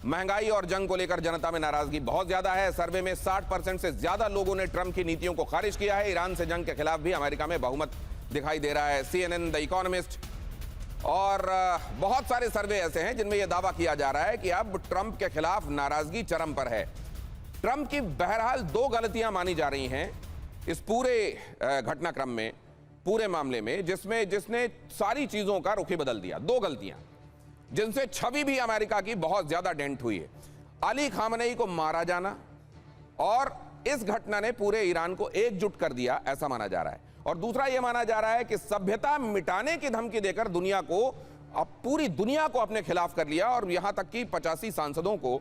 महंगाई और जंग को लेकर जनता में नाराजगी बहुत ज्यादा है। सर्वे में 60% से ज्यादा लोगों ने ट्रंप की नीतियों को खारिज किया है। ईरान से जंग के खिलाफ भी अमेरिका में बहुमत दिखाई दे रहा है। CNN, द इकोनॉमिस्ट और बहुत सारे सर्वे ऐसे हैं जिनमें यह दावा किया जा रहा है कि अब ट्रंप के खिलाफ नाराजगी चरम पर है। ट्रंप की बहरहाल 2 गलतियां मानी जा रही हैं इस पूरे घटनाक्रम में, पूरे मामले में, जिसने सारी चीजों का रुख ही बदल दिया। 2 गलतियां जिनसे छवि भी अमेरिका की बहुत ज्यादा डेंट हुई है। अली खामनेई को मारा जाना और इस घटना ने पूरे ईरान को एकजुट कर दिया, ऐसा माना जा रहा है। और दूसरा यह माना जा रहा है कि सभ्यता मिटाने की धमकी देकर पूरी दुनिया को अपने खिलाफ कर लिया और यहां तक कि 85 सांसदों को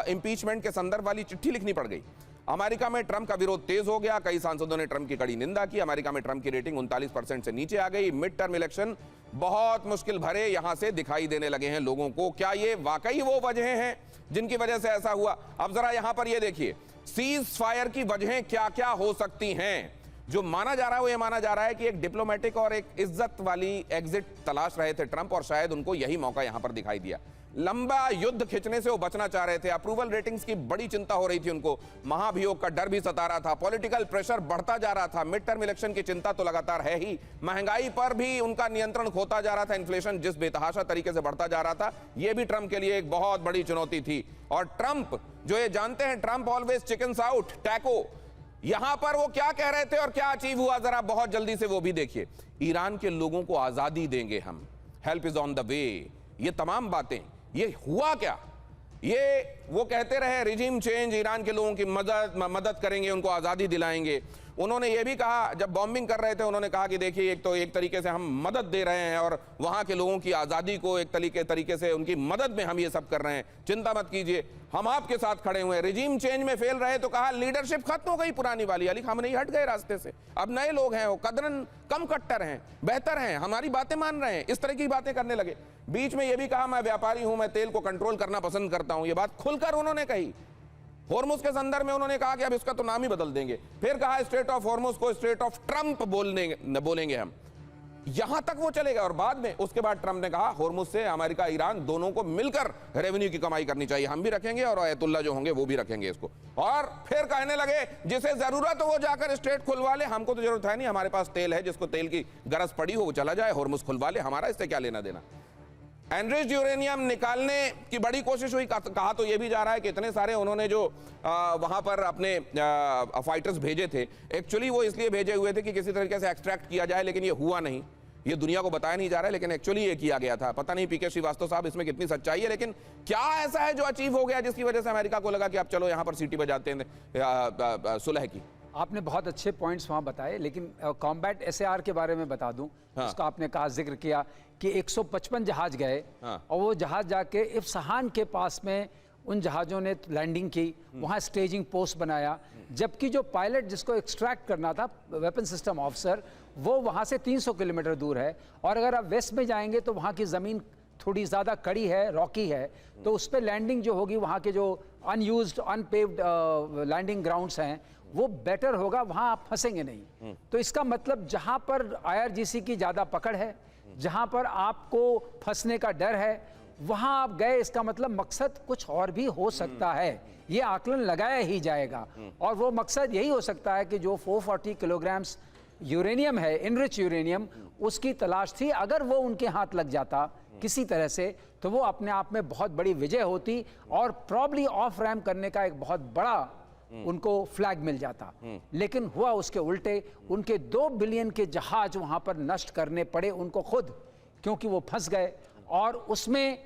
इंपीचमेंट के संदर्भ वाली चिट्ठी लिखनी पड़ गई। अमेरिका में ट्रंप का विरोध तेज हो गया। कई सांसदों ने ट्रंप की कड़ी निंदा की। अमेरिका में ट्रंप की रेटिंग 39% से नीचे आ गई। मिड टर्म इलेक्शन बहुत मुश्किल भरे यहां से दिखाई देने लगे हैं लोगों को। क्या ये वाकई वो वजहें हैं जिनकी वजह से ऐसा हुआ? अब जरा यहां पर ये देखिए, सीज फायर की वजहें क्या क्या हो सकती हैं। जो माना जा रहा है वो ये माना जा रहा है कि एक डिप्लोमेटिक और एक इज्जत वाली एग्जिट तलाश रहे थे ट्रंप और शायद उनको यही मौका यहां पर दिखाई दिया। लंबा युद्ध खिंचने से वो बचना चाह रहे थे। अप्रूवल रेटिंग्स की बड़ी चिंता हो रही थी उनको। महाभियोग का डर भी सता रहा था। पॉलिटिकल प्रेशर बढ़ता जा रहा था। मिड टर्म इलेक्शन की चिंता तो लगातार है ही। महंगाई पर भी उनका नियंत्रण खोता जा रहा था। इन्फ्लेशन जिस बेतहाशा तरीके से बढ़ता जा रहा था, यह भी ट्रंप के लिए एक बहुत बड़ी चुनौती थी। और ट्रंप, जो ये जानते हैं, Trump always chickens out, taco, यहां पर वो क्या कह रहे थे और क्या अचीव हुआ, जरा बहुत जल्दी से वो भी देखिए। ईरान के लोगों को आजादी देंगे हम, help is on the way, ये तमाम बातें, ये हुआ क्या? ये वो कहते रहे रिजीम चेंज, ईरान के लोगों की मदद करेंगे, उनको आज़ादी दिलाएंगे। उन्होंने ये भी कहा, जब बॉम्बिंग कर रहे थे उन्होंने कहा कि देखिए एक तरीके से हम मदद दे रहे हैं और वहाँ के लोगों की आज़ादी को एक तरीके से उनकी मदद में हम ये सब कर रहे हैं, चिंता मत कीजिए, हम आपके साथ खड़े हुए हैं। रिजीम चेंज में फेल रहे तो कहा लीडरशिप खत्म हो गई पुरानी वाली, अली खामनेई हट गए रास्ते से, अब नए लोग हैं, वो कदरन कम कट्टर हैं, बेहतर हैं, हमारी बातें मान रहे हैं, इस तरह की बातें करने लगे। बीच में ये भी कहा मैं व्यापारी हूं, मैं तेल को कंट्रोल करना पसंद करता हूं, ये बात खुलकर उन्होंने कही। हॉर्मुज के संदर्भ में उन्होंने कहा कि अब इसका तो नाम ही बदल देंगे। फिर कहा स्ट्रेट ऑफ हॉर्मुज को स्ट्रेट ऑफ ट्रंप बोलेंगे हम, यहां तक वो चले गए। और बाद में उसके बाद ट्रंप ने कहा हॉर्मुज से अमेरिका ईरान दोनों को मिलकर रेवेन्यू की कमाई करनी चाहिए, हम भी रखेंगे और अयतुल्ला जो होंगे वो भी रखेंगे इसको। और फिर कहने लगे जिसे जरूरत हो वो जाकर स्ट्रेट खुलवा ले, हमको तो जरूरत है नहीं, हमारे पास तेल है, जिसको तेल की गरज पड़ी हो वो चला जाए, हॉर्मुज खुलवा ले, हमारा इससे क्या लेना देना। एनरिच्ड यूरेनियम निकालने की बड़ी कोशिश हुई। कहा तो यह भी जा रहा है कि इतने सारे उन्होंने जो वहां पर अपने फाइटर्स भेजे थे, एक्चुअली वो इसलिए भेजे हुए थे कि किसी तरीके से एक्सट्रैक्ट किया जाए, लेकिन ये हुआ नहीं, ये दुनिया को बताया नहीं जा रहा है, लेकिन एक्चुअली ये किया गया था। पता नहीं पीके श्रीवास्तव साहब इसमें कितनी सच्चाई है, लेकिन क्या ऐसा है जो अचीव हो गया जिसकी वजह से अमेरिका को लगा कि अब चलो यहां पर सीटी बजाते हैं सुलह की। आपने बहुत अच्छे पॉइंट्स वहाँ बताए, लेकिन कॉम्बैट SAR के बारे में बता दूं। हाँ। उसका आपने कहा, जिक्र किया कि 155 जहाज गए। हाँ। और वो जहाज जाके इफ्सहान के पास में उन जहाज़ों ने लैंडिंग की, वहाँ स्टेजिंग पोस्ट बनाया, जबकि जो पायलट जिसको एक्सट्रैक्ट करना था, वेपन सिस्टम ऑफिसर, वो वहाँ से 300 किलोमीटर दूर है। और अगर आप वेस्ट में जाएंगे तो वहाँ की ज़मीन थोड़ी ज़्यादा कड़ी है, रॉकी है, तो उस पर लैंडिंग जो होगी, वहाँ के जो अनयूज्ड अनपेव्ड लैंडिंग ग्राउंड्स हैं, वो बेटर होगा, वहाँ आप फंसेंगे नहीं। तो इसका मतलब जहाँ पर IRGC की ज़्यादा पकड़ है, जहाँ पर आपको फंसने का डर है, वहाँ आप गए, इसका मतलब मकसद कुछ और भी हो सकता है, ये आकलन लगाया ही जाएगा। और वो मकसद यही हो सकता है कि जो 440 किलोग्राम्स यूरेनियम है, इनरिच यूरेनियम, उसकी तलाश थी। अगर वो उनके हाथ लग जाता किसी तरह से, तो वो अपने आप में बहुत बड़ी विजय होती और प्रॉब्ली ऑफ रैम्प करने का एक बहुत बड़ा उनको फ्लैग मिल जाता। लेकिन हुआ उसके उल्टे, उनके 2 बिलियन के जहाज वहां पर नष्ट करने पड़े उनको खुद, क्योंकि वो फंस गए। और उसमें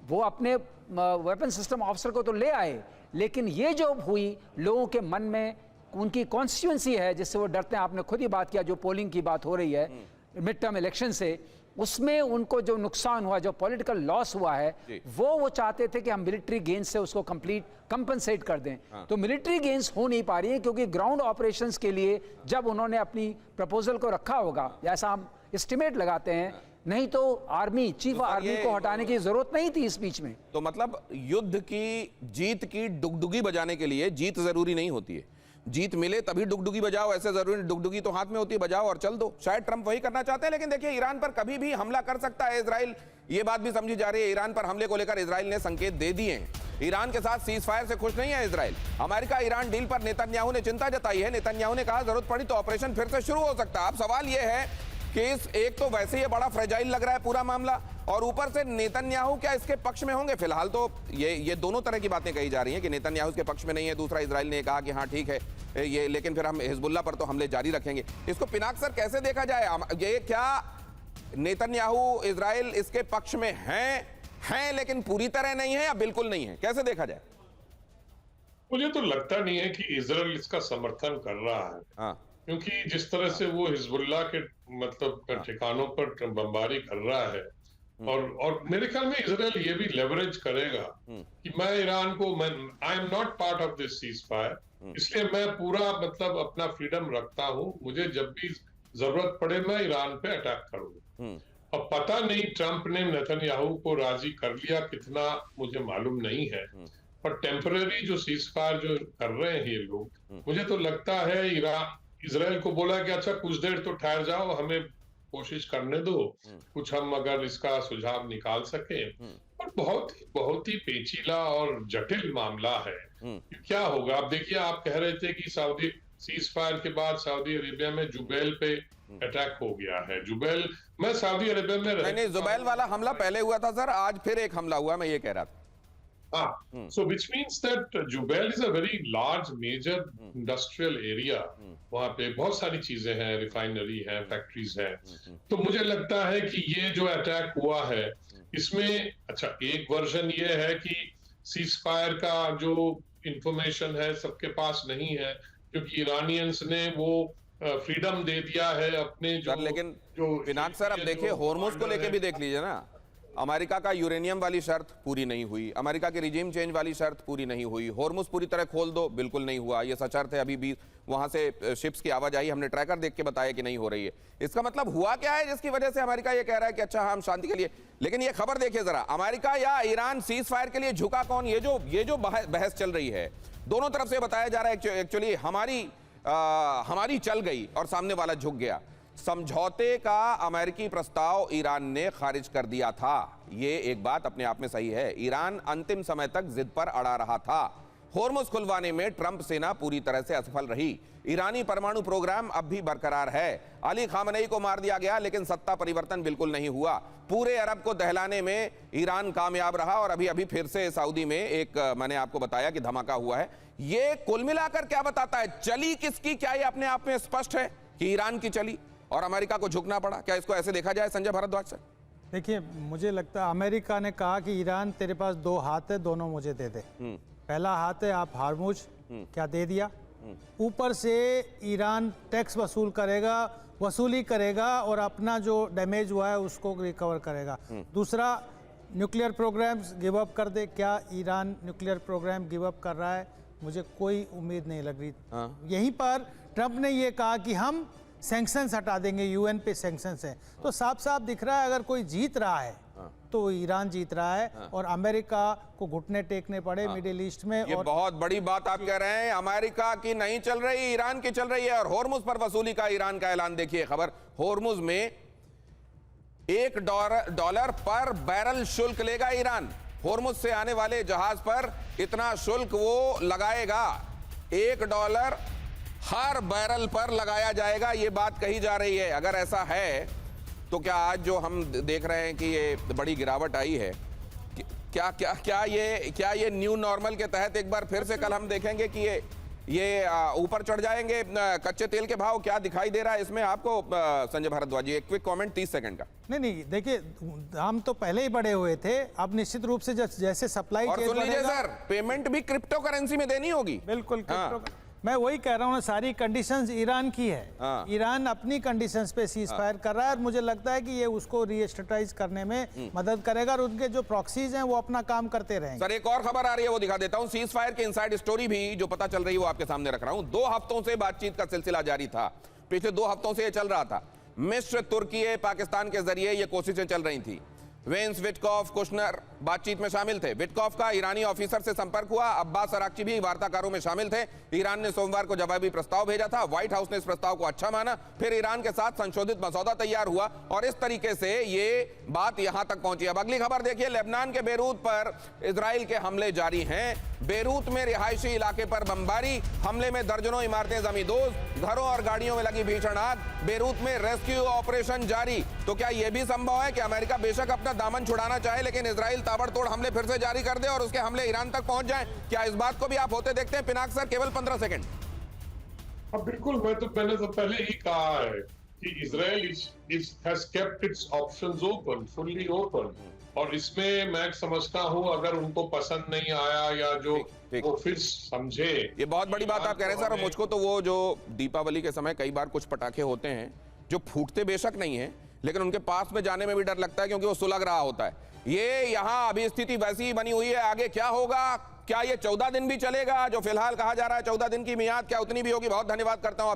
वो अपने वेपन सिस्टम ऑफिसर को तो ले आए, लेकिन ये जो हुई, लोगों के मन में उनकी कॉन्स्टिट्यूंसी है जिससे वो डरते हैं। आपने खुद ही बात किया, जो पोलिंग की बात हो रही है मिड टर्म इलेक्शन से, उसमें उनको जो नुकसान हुआ, जो पॉलिटिकल लॉस हुआ है, वो चाहते थे कि हम मिलिट्री गेन्स से उसको कंप्लीट कंपनसेट कर दें। हाँ। तो मिलिट्री गेन्स हो नहीं पा रही है, क्योंकि ग्राउंड ऑपरेशंस के लिए जब उन्होंने अपनी प्रपोजल को रखा होगा, ऐसा हम एस्टिमेट लगाते हैं, हाँ। नहीं तो आर्मी चीफ आर्मी को हटाने की जरूरत नहीं थी इस बीच में। तो मतलब युद्ध की जीत की डुगडुगी बजाने के लिए जीत जरूरी नहीं होती है, जीत मिले तभी डुगडुगी बजाओ, ऐसे जरूरी नहीं, डुगडुगी तो हाथ में होती है, बजाओ और चल दो। शायद ट्रंप वही करना चाहते हैं। लेकिन देखिए, ईरान पर कभी भी हमला कर सकता है इजराइल, ये बात भी समझी जा रही है। ईरान पर हमले को लेकर इजराइल ने संकेत दे दिए हैं। ईरान के साथ सीज फायर से खुश नहीं है इजराइल। अमेरिका ईरान डील पर नेतन्याहू ने चिंता जताई है। नेतन्याहू ने कहा जरूरत पड़ी तो ऑपरेशन फिर से शुरू हो सकता है। अब सवाल यह है कि इस एक तो वैसे ही बड़ा फ्रेजाइल लग रहा है पूरा मामला, और ऊपर से नेतन्याहू क्या इसके पक्ष में होंगे? फिलहाल तो ये दोनों तरह की बातें कही जा रही हैं कि नेतन्याहू इसके पक्ष में नहीं है, दूसरा इजराइल ने कहा कि हाँ ठीक है ये, लेकिन फिर हम हिजबुल्लाह पर तो हमले जारी रखेंगे। इसको पिनाक सर कैसे देखा जाए? ये क्या नेतन्याहू इजराइल इसके पक्ष में हैं लेकिन पूरी तरह नहीं है या बिल्कुल नहीं है? कैसे देखा जाए? मुझे तो लगता नहीं है कि इजराइल इसका समर्थन कर रहा है। हाँ। क्योंकि जिस तरह से वो हिजबुल्लाह के मतलब ठिकानों पर बमबारी कर रहा है, और मेरे ख्याल में इजराइल ये भी लेवरेज करेगा कि मैं ईरान को, I am not part of this cease fire, इसलिए मैं पूरा मतलब अपना फ्रीडम रखता हूं, मुझे जब भी जरूरत पड़े मैं ईरान पे अटैक करूंगा। अब पता नहीं ट्रंप ने नेतन्याहू को राजी कर लिया कितना मुझे मालूम नहीं है, पर टेम्पररी जो सीज फायर जो कर रहे हैं ये लोग, मुझे तो लगता है इजराइल को बोला कि अच्छा कुछ देर तो ठहर जाओ, हमें कोशिश करने दो, कुछ हम अगर इसका सुझाव निकाल सके। पर बहुत ही पेचीदा और जटिल मामला है। क्या होगा? अब देखिए, आप कह रहे थे कि सऊदी सीज फायर के बाद सऊदी अरेबिया में जुबैल पे अटैक हो गया है। जुबैल, मैं सऊदी अरेबिया में नहीं, जुबैल वाला हमला पहले हुआ था सर, आज फिर एक हमला हुआ, मैं ये कह रहा था। So which means that Jubail is a very large major industrial area. वहाँ पे बहुत सारी चीजें हैं, रिफाइनरी है, फैक्ट्रीज है। तो मुझे लगता है कि ये जो अटैक हुआ है इसमें, अच्छा एक वर्जन ये है कि सीज फायर का जो इंफॉर्मेशन है सबके पास नहीं है, क्योंकि ईरानियंस ने वो फ्रीडम दे दिया है अपने जो सर, लेकिन पिनाक सर अब देखिए होर्मुज को लेके भी देख लीजिए ना, अमेरिका का यूरेनियम वाली शर्त पूरी नहीं हुई, अमेरिका की रिजीम चेंज वाली शर्त पूरी नहीं हुई, होर्मुज पूरी तरह खोल दो, बिल्कुल नहीं हुआ। ये सशर्त है, अभी भी वहां से शिप्स की आवाजाही हमने ट्रैकर देख के बताया कि नहीं हो रही है। इसका मतलब हुआ क्या है जिसकी वजह से अमेरिका ये कह रहा है कि अच्छा हम शांति के लिए? लेकिन ये खबर देखिए जरा, अमेरिका या ईरान सीज फायर के लिए झुका कौन? ये जो बहस चल रही है दोनों तरफ से बताया जा रहा है एक्चुअली हमारी चल गई और सामने वाला झुक गया। समझौते का अमेरिकी प्रस्ताव ईरान ने खारिज कर दिया था, ये एक बात अपने आप में सही है। ईरान अंतिम समय तक जिद पर अड़ा रहा था। होर्मुज खुलवाने में ट्रंप सेना पूरी तरह से असफल रही। ईरानी परमाणु प्रोग्राम अब भी बरकरार है। अली खामनेई को मार दिया गया लेकिन सत्ता परिवर्तन बिल्कुल नहीं हुआ। पूरे अरब को दहलाने में ईरान कामयाब रहा और अभी फिर से सऊदी में एक, मैंने आपको बताया कि धमाका हुआ है। ये कुल मिलाकर क्या बताता है? चली किसकी? क्या ये अपने आप में स्पष्ट है कि ईरान की चली और अमेरिका को झुकना पड़ा? क्या इसको ऐसे देखा जाए संजय भारद्वाज सर? देखिए, मुझे लगता है अमेरिका ने कहा कि ईरान तेरे पास दो हाथ है, दोनों मुझे दे दे। पहला हाथ है आप हार्मुज, क्या दे दिया? ऊपर से ईरान टैक्स वसूली करेगा और अपना जो डैमेज हुआ है उसको रिकवर करेगा। दूसरा, न्यूक्लियर प्रोग्राम्स गिव अप कर दे। क्या Iran nuclear program give up कर रहा है? मुझे कोई उम्मीद नहीं लग रही। यहीं पर ट्रंप ने ये कहा कि हम सैंक्शंस हटा देंगे, यूएन पे सैंक्शंस हैं। तो साफ साफ दिख रहा है अगर कोई जीत रहा है तो ईरान जीत रहा है और अमेरिका को घुटने टेकने पड़े मिडिल ईस्ट में। ये और बहुत बड़ी बात आप कह रहे हैं, अमेरिका की नहीं चल रही, ईरान की चल रही है। और होर्मुज पर वसूली का ईरान का ऐलान देखिए खबर। होर्मुज में $1 पर बैरल शुल्क लेगा ईरान। होर्मुज से आने वाले जहाज पर इतना शुल्क वो लगाएगा, $1 हर बैरल पर लगाया जाएगा, ये बात कही जा रही है। अगर ऐसा है तो क्या आज जो हम देख रहे हैं कि ये बड़ी गिरावट आई है, क्या ये न्यू नॉर्मल के तहत एक बार फिर से कल हम देखेंगे कि ये ऊपर चढ़ जाएंगे कच्चे तेल के भाव? क्या दिखाई दे रहा है इसमें आपको संजय भारद्वाज जी? एक क्विक कमेंट 30 सेकंड का। नहीं, देखिए हम तो पहले ही बढ़े हुए थे, अब निश्चित रूप से जैसे सप्लाई और सुन लीजिए सर, पेमेंट भी क्रिप्टो करेंसी में देनी होगी। बिल्कुल मैं वही कह रहा हूँ, सारी कंडीशंस ईरान की है। ईरान अपनी कंडीशंस पे सीज फायर कर रहा है और मुझे लगता है कि ये उसको रीस्ट्रेटाइज करने में मदद करेगा और उनके जो प्रॉक्सीज हैं वो अपना काम करते रहेंगे। सर, एक और खबर आ रही है वो दिखा देता हूं। सीज फायर की इनसाइड स्टोरी भी जो पता चल रही है वो आपके सामने रख रहा हूं। 2 हफ्तों से बातचीत का सिलसिला जारी था, पिछले 2 हफ्तों से ये चल रहा था। मिस्र, तुर्की, पाकिस्तान के जरिए ये कोशिशें चल रही थी। वेंस, विटकॉफ, कुशनर बातचीत में शामिल थे। विटकॉफ का ईरानी ऑफिसर से संपर्क हुआ। अब्बास अराक्ची भी वार्ताकारों में शामिल थे। ईरान ने सोमवार को जवाबी प्रस्ताव भेजा था। व्हाइट हाउस ने इस प्रस्ताव को अच्छा माना। फिर ईरान के साथ संशोधित मसौदा तैयार हुआ और इस तरीके से ये बात यहां तक पहुंची। अब अगली खबर देखिए, लेबनान के बेरूत पर इजराइल के हमले जारी हैं। बेरूत में रिहायशी इलाके पर बमबारी, हमले में दर्जनों इमारतें जमींदोज, घरों और गाड़ियों में लगी भीषण आग। बेरूत में रेस्क्यू ऑपरेशन जारी। तो क्या यह भी संभव है कि अमेरिका बेशक अपना दामन छुड़ाना चाहे, लेकिन इजराइल ताबड़तोड़ हमले फिर से जारी कर दे और उसके हमले ईरान तक पहुंच जाएं? क्या इस बात को भी आप होते देखते हैं? पिनाक सर, केवल 15 सेकंड। बिल्कुल, मैंने तो पहले ही कहा है कि Israel has kept it's options open, fully open, और इसमें मैं समझता हूं अगर उनको पसंद नहीं आया या जो वो फिर समझे। ये बहुत बड़ी बात आप कह रहे हैं सर। और मुझको तो वो जो दीपावली के समय कई बार कुछ पटाखे होते हैं जो फूटते बेशक नहीं है, लेकिन उनके पास में जाने में भी डर लगता है क्योंकि वो सुलग रहा होता है। ये यहाँ अभी स्थिति वैसी ही बनी हुई है। आगे क्या होगा? क्या ये 14 दिन भी चलेगा? जो फिलहाल कहा जा रहा है 14 दिन की मियाद, क्या उतनी भी होगी? बहुत धन्यवाद करता हूं।